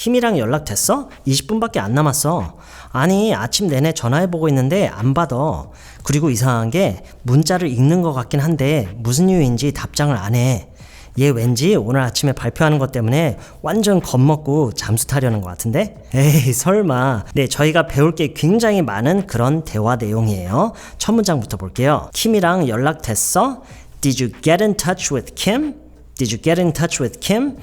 킴이랑 연락됐어? 20분밖에 안 남았어. 아니, 아침 내내 전화해보고 있는데 안 받아. 그리고 이상한 게 문자를 읽는 것 같긴 한데 무슨 이유인지 답장을 안 해. 얘 왠지 오늘 아침에 발표하는 것 때문에 완전 겁먹고 잠수 타려는 것 같은데? 에이, 설마. 네, 저희가 배울 게 굉장히 많은 그런 대화 내용이에요. 첫 문장부터 볼게요. 킴이랑 연락됐어? Did you get in touch with Kim? Did you get in touch with Kim?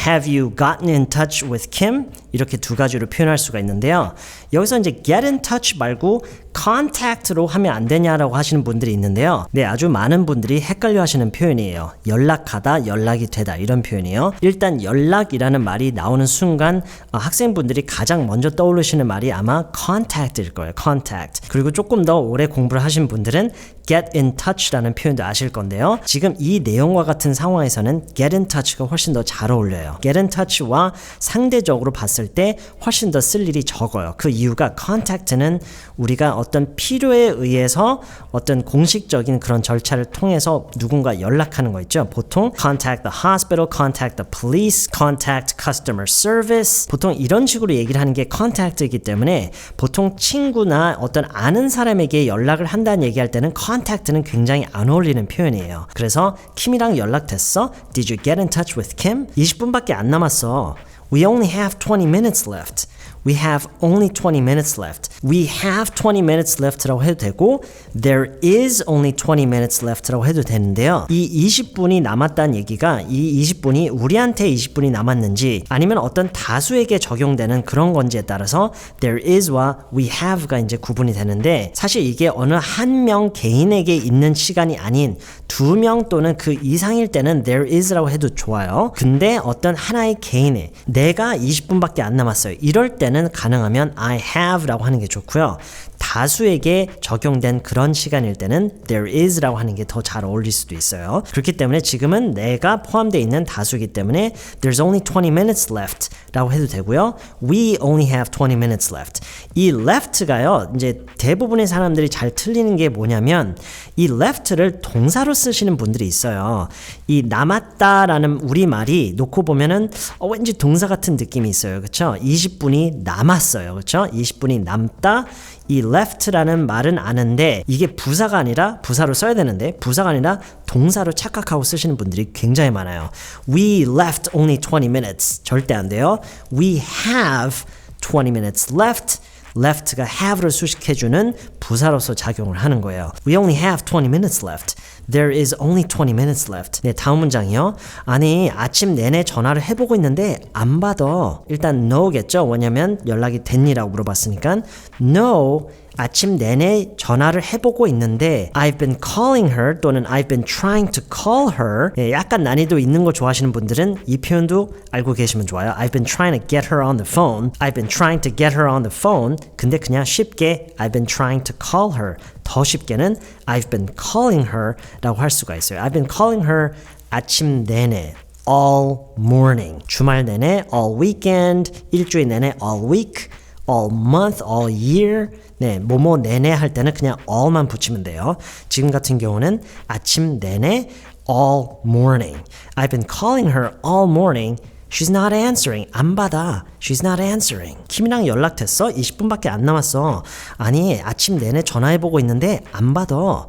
Have you gotten in touch with Kim? 이렇게 두 가지로 표현할 수가 있는데요. 여기서 이제 get in touch 말고 contact로 하면 안 되냐라고 하시는 분들이 있는데요. 네, 아주 많은 분들이 헷갈려 하시는 표현이에요. 연락하다, 연락이 되다 이런 표현이에요. 일단 연락이라는 말이 나오는 순간 학생분들이 가장 먼저 떠오르시는 말이 아마 contact일 거예요. contact. 그리고 조금 더 오래 공부를 하신 분들은 get in touch라는 표현도 아실 건데요. 지금 이 내용과 같은 상황에서는 get in touch가 훨씬 더 잘 어울려요. get in touch와 상대적으로 봤을 때 훨씬 더 쓸 일이 적어요. 그 이유가 contact는 우리가 어떤 필요에 의해서 어떤 공식적인 그런 절차를 통해서 누군가 연락하는 거 있죠. 보통 contact the hospital, contact the police, contact customer service 보통 이런 식으로 얘기를 하는 게 contact이기 때문에 보통 친구나 어떤 아는 사람에게 연락을 한다는 얘기할 때는 contact는 굉장히 안 어울리는 표현이에요. 그래서 킴이랑 연락됐어? Did you get in touch with Kim? 20분밖에 안 남았어. We only have 20 minutes left. We have only 20 minutes left. We have 20 minutes left라고 해도 되고 There is only 20 minutes left라고 해도 되는데요. 이 20분이 남았다는 얘기가 이 20분이 우리한테 20분이 남았는지 아니면 어떤 다수에게 적용되는 그런 건지에 따라서 There is와 We have가 이제 구분이 되는데 사실 이게 어느 한 명 개인에게 있는 시간이 아닌 두 명 또는 그 이상일 때는 There is라고 해도 좋아요. 근데 어떤 하나의 개인의 내가 20분밖에 안 남았어요. 이럴 때는 가능하면 I have라고 하는 게 좋고요. 다수에게 적용된 그런 시간일 때는 there is라고 하는 게 더 잘 어울릴 수도 있어요. 그렇기 때문에 지금은 내가 포함되어 있는 다수이기 때문에 there's only 20 minutes left 라고 해도 되고요. We only have 20 minutes left. 이 left가요. 이제 대부분의 사람들이 잘 틀리는 게 뭐냐면 이 left를 동사로 쓰시는 분들이 있어요. 이 남았다라는 우리말이 놓고 보면은 왠지 동사 같은 느낌이 있어요. 그렇죠? 20분이 남았어요. 그렇죠? 20분이 남다. 이 left라는 말은 아는데 이게 부사가 아니라 부사로 써야 되는데 부사가 아니라 동사로 착각하고 쓰시는 분들이 굉장히 많아요. We left only 20 minutes. 절대 안 돼요. We have 20 minutes left. left가 have를 수식해주는 부사로서 작용을 하는 거예요. We only have 20 minutes left. There is only 20 minutes left. 네, 다음 문장이요. 아니, 아침 내내 전화를 해보고 있는데 안 받아. 일단 no겠죠. 왜냐면 연락이 됐니라고 물어봤으니까 no. 아침 내내 전화를 해보고 있는데 I've been calling her 또는 I've been trying to call her. 네, 약간 난이도 있는 거 좋아하시는 분들은 이 표현도 알고 계시면 좋아요. I've been trying to get her on the phone. I've been trying to get her on the phone. 근데 그냥 쉽게 I've been trying to call her. 더 쉽게는 I've been calling her 라고 할 수가 있어요. I've been calling her 아침 내내 all morning. 주말 내내 all weekend. 일주일 내내 all week. all month, all year. 네, 뭐뭐 내내 할 때는 그냥 all만 붙이면 돼요. 지금 같은 경우는 아침 내내 all morning. I've been calling her all morning. She's not answering. 안 받아. She's not answering. 킴이랑 연락됐어? 20분밖에 안 남았어. 아니, 아침 내내 전화해보고 있는데 안 받아.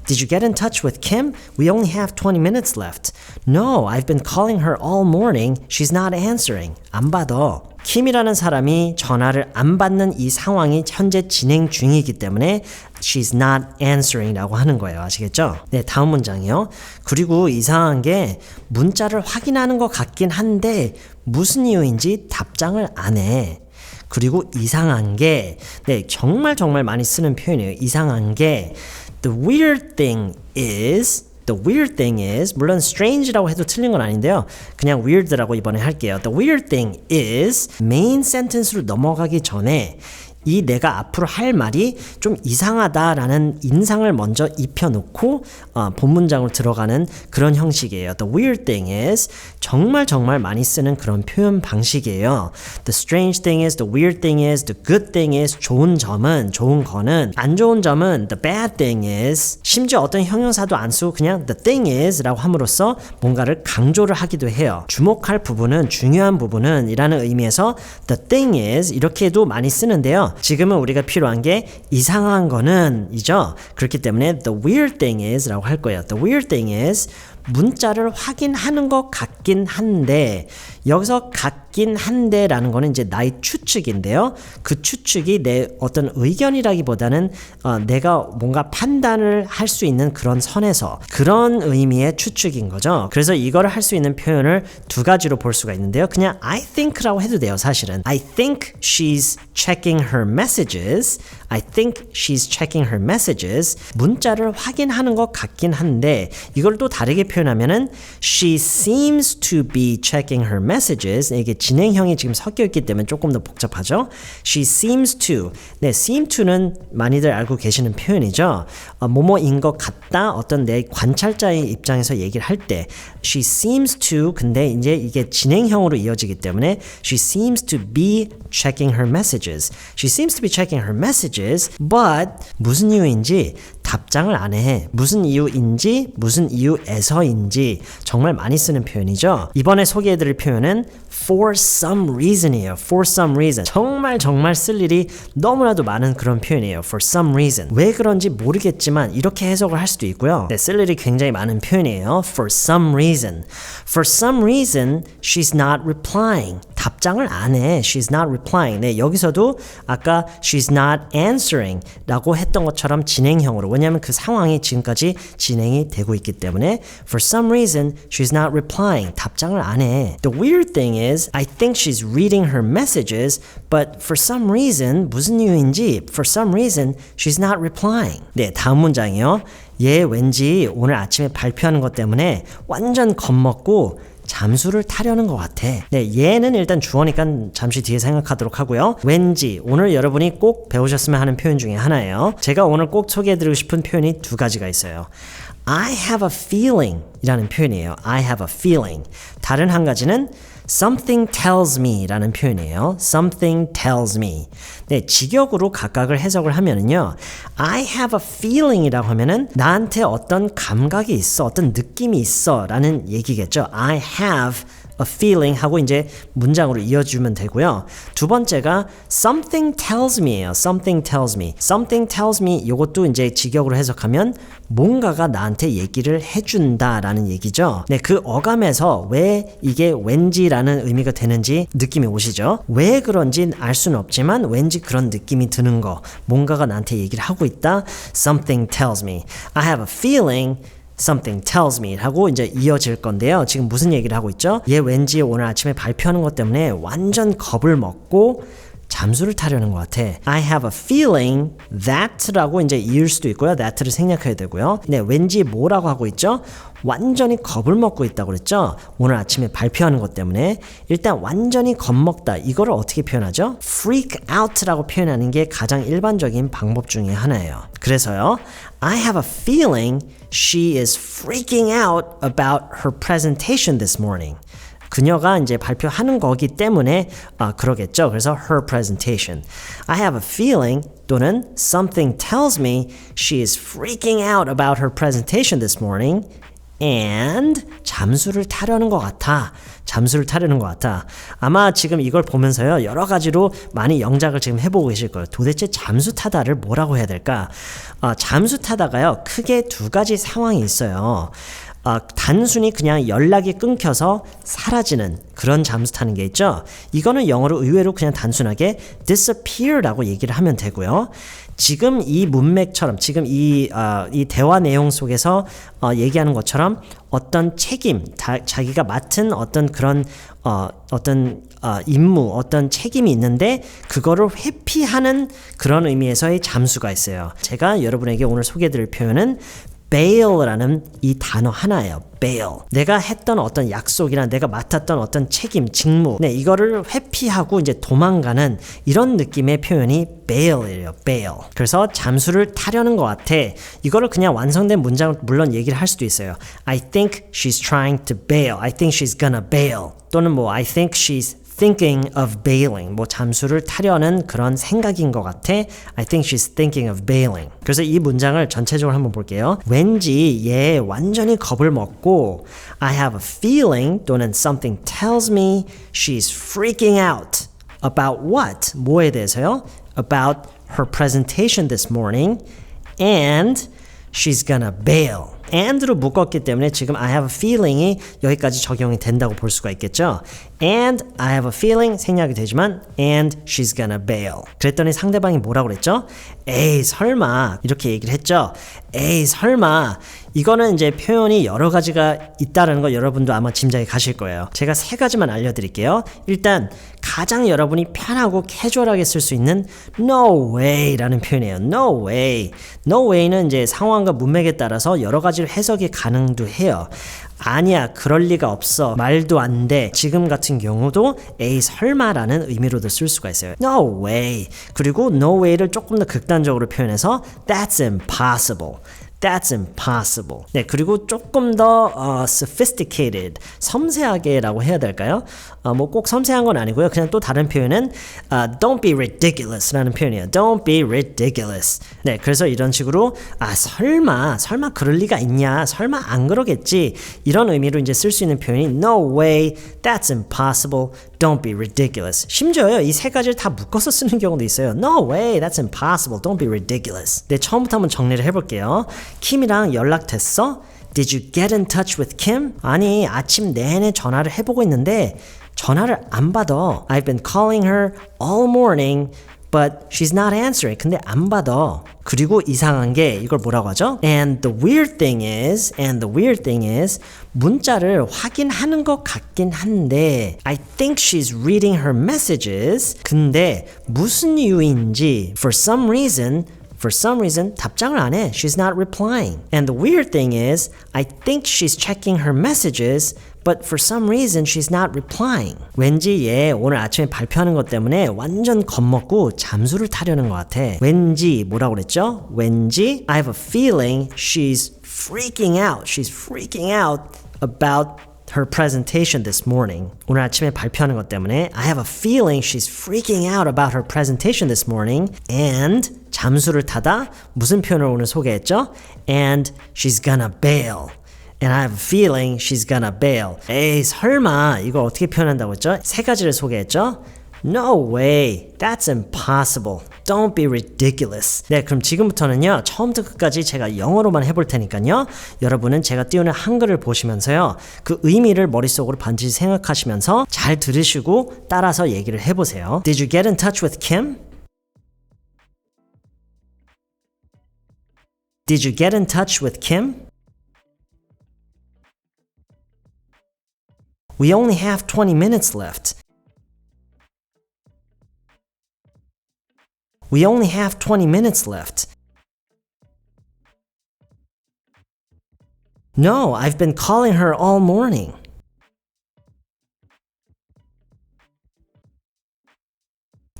Did you get in touch with Kim? We only have 20 minutes left. No, I've been calling her all morning. She's not answering. 안 받아. 킴이라는 사람이 전화를 안 받는 이 상황이 현재 진행 중이기 때문에 she's not answering라고 하는 거예요. 아시겠죠? 네, 다음 문장이요. 그리고 이상한 게 문자를 확인하는 것 같긴 한데 무슨 이유인지 답장을 안 해. 그리고 이상한 게 네, 정말 많이 쓰는 표현이에요. 이상한 게 The weird thing is 물론 strange라고 해도 틀린 건 아닌데요. 그냥 weird라고 이번에 할게요. The weird thing is 메인 센텐스로 넘어가기 전에 이 내가 앞으로 할 말이 좀 이상하다라는 인상을 먼저 입혀놓고 본 문장으로 들어가는 그런 형식이에요. The weird thing is 정말 많이 쓰는 그런 표현 방식이에요. The strange thing is, the weird thing is, the good thing is 좋은 점은, 좋은 거는, 안 좋은 점은 the bad thing is, 심지어 어떤 형용사도 안 쓰고 그냥 the thing is 라고 함으로써 뭔가를 강조를 하기도 해요. 주목할 부분은, 중요한 부분은 이라는 의미에서 the thing is 이렇게도 많이 쓰는데요. 지금은 우리가 필요한 게 이상한 거는 이죠. 그렇기 때문에 the weird thing is 라고 할 거예요. The weird thing is 문자를 확인하는 것 같긴 한데, 여기서 같긴 한데 라는 거는 이제 나의 추측인데요. 그 추측이 내 어떤 의견이라기보다는 내가 뭔가 판단을 할 수 있는 그런 선에서 그런 의미의 추측인 거죠. 그래서 이거를 할 수 있는 표현을 두 가지로 볼 수가 있는데요. 그냥 I think라고 해도 돼요. 사실은 I think she's checking her messages. I think she's checking her messages. 문자를 확인하는 것 같긴 한데, 이걸 또 다르게 표현하면은 she seems to be checking her messages. 이게 진행형이 지금 섞여 있기 때문에 조금 더 복잡하죠. She seems to. 네, seem to는 많이들 알고 계시는 표현이죠. 뭐뭐인 것 같다. 어떤 내 관찰자의 입장에서 얘기를 할 때 she seems to, 근데 이제 이게 진행형으로 이어지기 때문에 she seems to be checking her messages. She seems to be checking her messages, but 무슨 이유인지 답장을 안 해. 무슨 이유인지, 무슨 이유에서인지 정말 많이 쓰는 표현이죠. 이번에 소개해드릴 표현은 for some reason이에요. for some reason. 정말 쓸 일이 너무나도 많은 그런 표현이에요. for some reason. 왜 그런지 모르겠지만 이렇게 해석을 할 수도 있고요. 네, 쓸 일이 굉장히 많은 표현이에요. for some reason. For some reason, she's not replying. 답장을 안 해. She's not replying. 네, 여기서도 아까 she's not answering 라고 했던 것처럼 진행형으로, 왜냐하면 그 상황이 지금까지 진행이 되고 있기 때문에 for some reason, she's not replying. 답장을 안 해. The weird thing is, I think she's reading her messages, but for some reason, 무슨 이유인지 for some reason, she's not replying. 네, 다음 문장이요. 얘 왠지 오늘 아침에 발표하는 것 때문에 완전 겁먹고 잠수를 타려는 것 같아. 네, 얘는 일단 주어니까 잠시 뒤에 생각하도록 하고요. 왠지 오늘 여러분이 꼭 배우셨으면 하는 표현 중에 하나예요. 제가 오늘 꼭 소개해드리고 싶은 표현이 두 가지가 있어요. I have a feeling 이라는 표현이에요. I have a feeling. 다른 한 가지는 something tells me 라는 표현이에요. something tells me. 네, 직역으로 각각을 해석을 하면은요. I have a feeling 이라고 하면은 나한테 어떤 감각이 있어, 어떤 느낌이 있어 라는 얘기겠죠. I have a feeling 하고 이제 문장으로 이어주면 되고요. 두 번째가 something tells me예요. something tells me. something tells me 이것도 이제 직역으로 해석하면 뭔가가 나한테 얘기를 해준다라는 얘기죠. 네, 그 어감에서 왜 이게 왠지라는 의미가 되는지 느낌이 오시죠? 왜 그런지 알 수는 없지만 왠지 그런 느낌이 드는 거, 뭔가가 나한테 얘기를 하고 있다. something tells me. I have a feeling something tells me 하고 이제 이어질 건데요. 지금 무슨 얘기를 하고 있죠? 얘 왠지 오늘 아침에 발표하는 것 때문에 완전 겁을 먹고 잠수를 타려는 것 같아. I have a feeling that라고 이제 이을 수도 있고요. that를 생략해야 되고요. 네, 왠지 뭐라고 하고 있죠? 완전히 겁을 먹고 있다고 그랬죠? 오늘 아침에 발표하는 것 때문에. 일단 완전히 겁먹다, 이거를 어떻게 표현하죠? freak out라고 표현하는 게 가장 일반적인 방법 중에 하나예요. 그래서요, I have a feeling she is freaking out about her presentation this morning. 그녀가 이제 발표하는 거기 때문에 그러겠죠. 그래서 her presentation. I have a feeling 또는 something tells me she is freaking out about her presentation this morning. and 잠수를 타려는 것 같아. 잠수를 타려는 것 같아. 아마 지금 이걸 보면서요, 여러 가지로 많이 영작을 지금 해보고 계실 거예요. 도대체 잠수 타다를 뭐라고 해야 될까? 잠수 타다가요, 크게 두 가지 상황이 있어요. 단순히 그냥 연락이 끊겨서 사라지는 그런 잠수 타는 게 있죠. 이거는 영어로 의외로 그냥 단순하게 disappear라고 얘기를 하면 되고요. 지금 이 문맥처럼, 지금 이 대화 내용 속에서 얘기하는 것처럼 어떤 책임, 자기가 맡은 어떤 그런 임무, 어떤 책임이 있는데 그거를 회피하는 그런 의미에서의 잠수가 있어요. 제가 여러분에게 오늘 소개해드릴 표현은 bail라는 이 단어 하나예요. bail. 내가 했던 어떤 약속이나 내가 맡았던 어떤 책임, 직무, 네, 이거를 회피하고 이제 도망가는 이런 느낌의 표현이 bail이에요. bail. 그래서 잠수를 타려는 것 같아. 이거를 그냥 완성된 문장을 물론 얘기를 할 수도 있어요. I think she's trying to bail. I think she's gonna bail. 또는 뭐 I think she's thinking of bailing. 뭐 잠수를 타려는 그런 생각인 것 같아. I think she's thinking of bailing. 그래서 이 문장을 전체적으로 한번 볼게요. 왠지 얘 완전히 겁을 먹고 I have a feeling 또는 something tells me she's freaking out. About what? 뭐에 대해서요? About her presentation this morning and she's gonna bail. and로 묶었기 때문에 지금 I have a feeling이 여기까지 적용이 된다고 볼 수가 있겠죠. And I have a feeling 생략이 되지만 and she's gonna bail. 그랬더니 상대방이 뭐라고 그랬죠? 에이 설마 이렇게 얘기를 했죠. 에이 설마 이거는 이제 표현이 여러 가지가 있다는 거 여러분도 아마 짐작이 가실 거예요. 제가 세 가지만 알려드릴게요. 일단 가장 여러분이 편하고 캐주얼하게 쓸 수 있는 no way라는 표현이에요. no way. no way는 이제 상황과 문맥에 따라서 여러 가지로 해석이 가능도 해요. 아니야 그럴 리가 없어 말도 안 돼 지금 같은 경우도 에이 설마라는 의미로도 쓸 수가 있어요. no way. 그리고 no way를 조금 더 극단적으로 표현해서 that's impossible. That's impossible. 네, 그리고 조금 더 sophisticated, 섬세하게라고 해야 될까요? 뭐 꼭 섬세한 건 아니고요. 그냥 또 다른 표현은 don't be ridiculous라는 표현이에요. Don't be ridiculous. 네, 그래서 이런 식으로 설마 그럴 리가 있냐? 설마 안 그러겠지? 이런 의미로 이제 쓸 수 있는 표현이 no way, that's impossible, don't be ridiculous. 심지어요, 이 세 가지를 다 묶어서 쓰는 경우도 있어요. No way, that's impossible, don't be ridiculous. 네, 처음부터 한번 정리를 해볼게요. 킴이랑 연락됐어? Did you get in touch with Kim? 아니, 아침 내내 전화를 해보고 있는데 전화를 안 받아. I've been calling her all morning, but she's not answering. 근데 안 받아. 그리고 이상한 게 이걸 뭐라고 하죠? And the weird thing is 문자를 확인하는 것 같긴 한데 I think she's reading her messages. 근데 무슨 이유인지 for some reason 답장을 안 해. She's not replying. And the weird thing is, I think she's checking her messages, but for some reason she's not replying. 왠지 얘 오늘 아침에 발표하는 것 때문에 완전 겁먹고 잠수를 타려는 것 같아. 왠지 뭐라고 그랬죠? 왠지 I have a feeling she's freaking out. She's freaking out about her presentation this morning. 오늘 아침에 발표하는 것 때문에 I have a feeling she's freaking out about her presentation this morning and 잠수를 타다 무슨 표현을 오늘 소개했죠? And she's gonna bail. And I have a feeling she's gonna bail. 에이 설마 이걸 어떻게 표현한다고 했죠? 세 가지를 소개했죠? No way. That's impossible. Don't be ridiculous. 네, 그럼 지금부터는요. 처음부터 끝까지 제가 영어로만 해볼 테니까요. 여러분은 제가 띄우는 한글을 보시면서요. 그 의미를 머릿속으로 반드시 생각하시면서 잘 들으시고 따라서 얘기를 해보세요. Did you get in touch with Kim? Did you get in touch with Kim? We only have 20 minutes left. We only have 20 minutes left. No, I've been calling her all morning.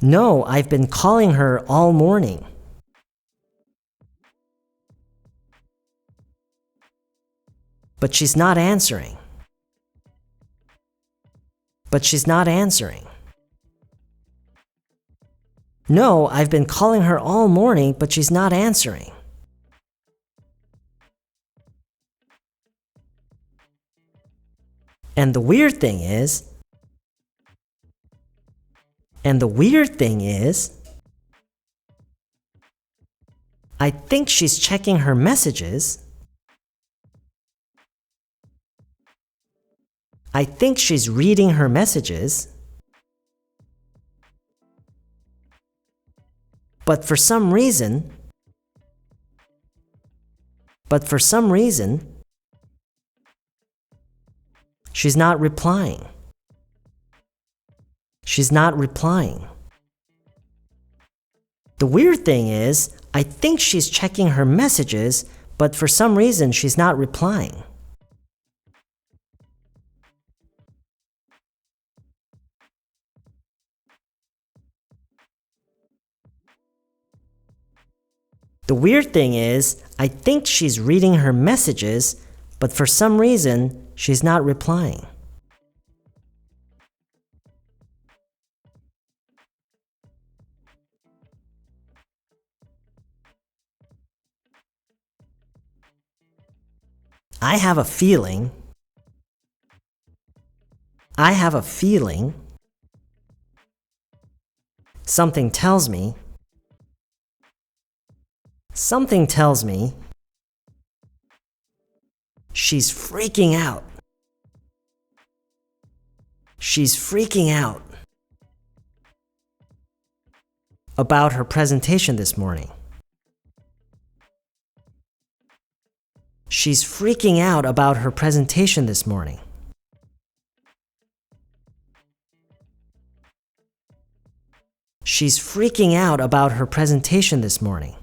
No, I've been calling her all morning. But she's not answering. But she's not answering. No, I've been calling her all morning, but she's not answering. And the weird thing is, I think she's checking her messages. I think she's reading her messages. But for some reason, she's not replying. She's not replying. The weird thing is, I think she's checking her messages, but for some reason she's not replying. The weird thing is, I think she's reading her messages, but for some reason, she's not replying. I have a feeling. I have a feeling. Something tells me. Something tells me. She's freaking out. She's freaking out about her presentation this morning. She's freaking out about her presentation this morning. She's freaking out about her presentation this morning.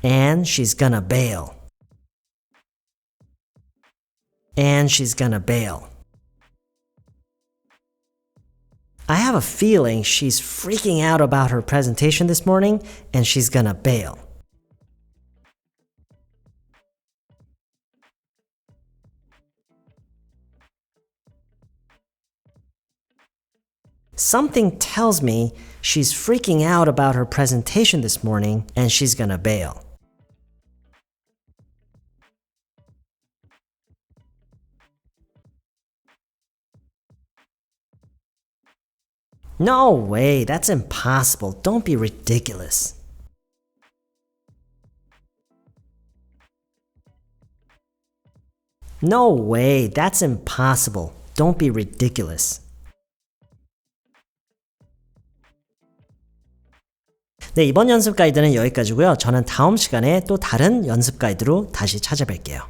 And she's gonna bail. And she's gonna bail. I have a feeling she's freaking out about her presentation this morning and she's gonna bail. Something tells me she's freaking out about her presentation this morning and she's gonna bail. No way, that's impossible. Don't be ridiculous. No way, that's impossible. Don't be ridiculous. 네, 이번 연습 가이드는 여기까지고요. 저는 다음 시간에 또 다른 연습 가이드로 다시 찾아뵐게요.